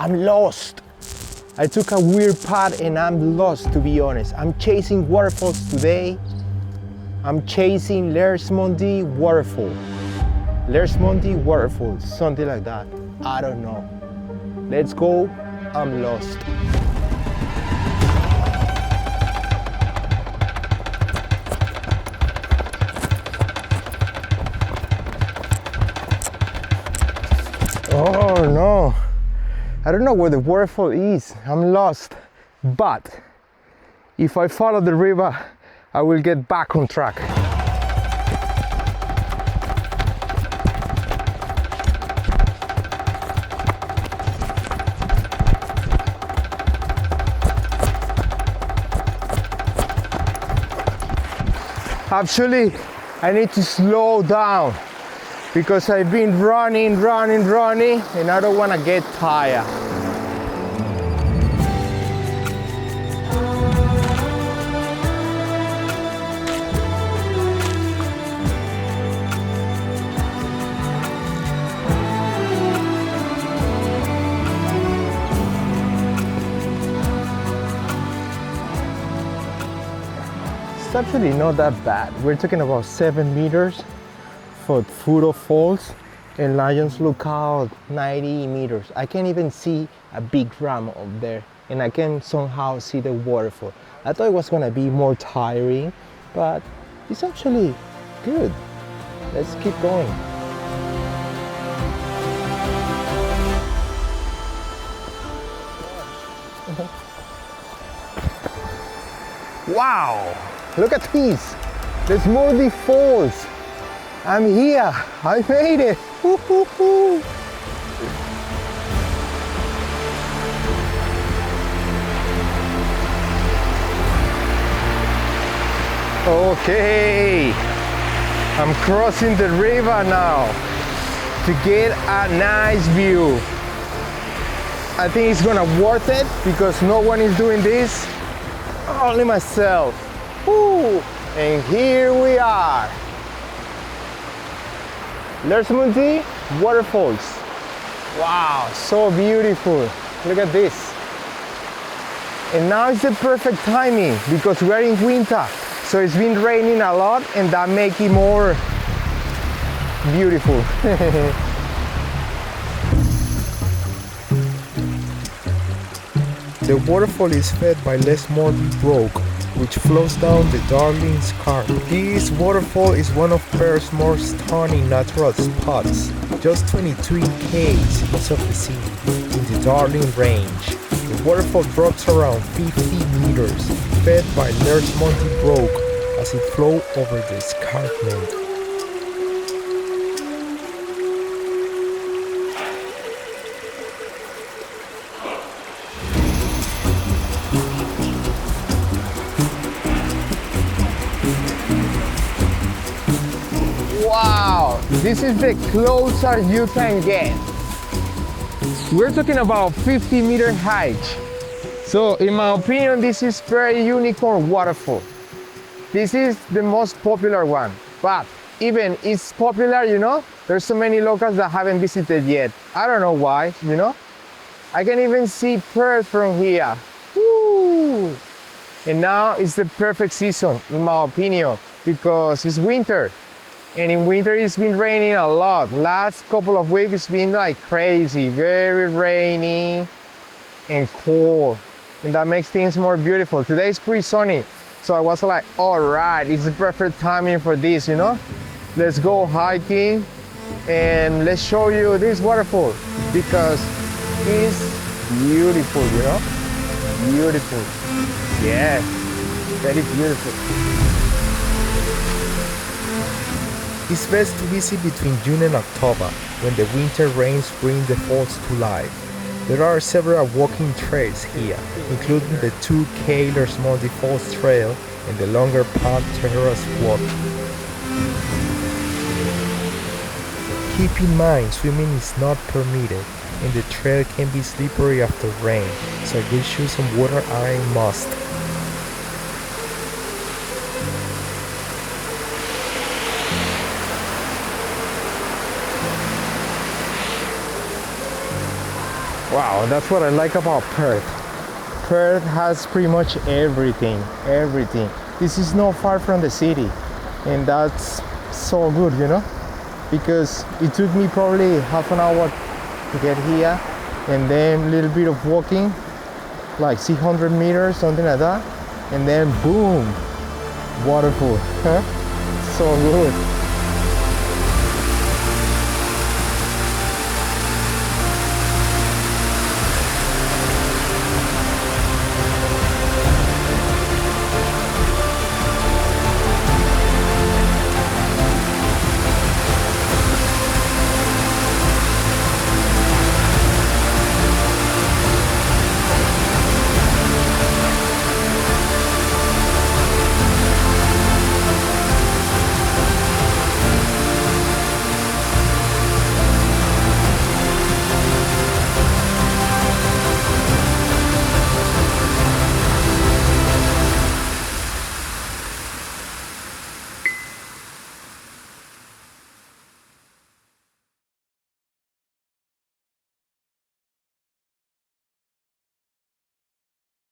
I'm lost. I took a weird path and I'm lost, to be honest. I'm chasing waterfalls today. I'm chasing Lesmurdie Waterfall. Lesmurdie Waterfall, something like that. I don't know. Let's go. I'm lost. Oh no. I don't know where the waterfall is. I'm lost. But if I follow the river, I will get back on track. Actually, I need to slow down because I've been running, and I don't want to get tired. It's actually not that bad. We're talking about 7 meters for Waterfalls, and Lions Lookout 90 meters. I can't even see a big ram up there, and I can somehow see the waterfall. I thought it was gonna be more tiring, but it's actually good. Let's keep going. Wow, look at this. Lesmurdie Falls. I'm here. I made it. Woo-hoo-hoo. Okay, I'm crossing the river now to get a nice view. I think it's gonna worth it because no one is doing this, only myself. Woo. And here we are. Lesmurdie Waterfalls. Wow, so beautiful. Look at this. And now is the perfect timing because we are in winter. So it's been raining a lot and that makes it more beautiful. The waterfall is fed by Lesmurdie Brook, which flows down the Darling Scarp. This waterfall is one of Perth's more stunning natural spots, just 23 k's east of the city, in the Darling Range. The waterfall drops around 50 meters, fed by Lesmurdie Brook as it flows over the escarpment. Wow, this is the closer you can get. We're talking about 50-meter height. So in my opinion, this is very unicorn waterfall. This is the most popular one, but even it's popular, you know, there's so many locals that haven't visited yet. I don't know why, you know. I can even see Perth from here. Woo! And now it's the perfect season, in my opinion, because it's winter. And in winter, it's been raining a lot. Last couple of weeks, it's been like crazy, very rainy and cold. And that makes things more beautiful. Today is pretty sunny. So I was like, all right, it's the perfect timing for this, you know? Let's go hiking and let's show you this waterfall because it's beautiful, you know? Beautiful. Yeah, very beautiful. It's best to visit between June and October, when the winter rains bring the falls to life. There are several walking trails here, including the 2K Lesmurdie Falls Trail and the longer Palm Terrace Walk. Keep in mind, swimming is not permitted, and the trail can be slippery after rain, so good shoes and water are a must. Wow, that's what I like about Perth. Perth has pretty much everything, everything. This is not far from the city, and that's so good, you know, because it took me probably half an hour to get here, and then a little bit of walking, like 600 meters, something like that, and then boom, waterfall. Huh? So good.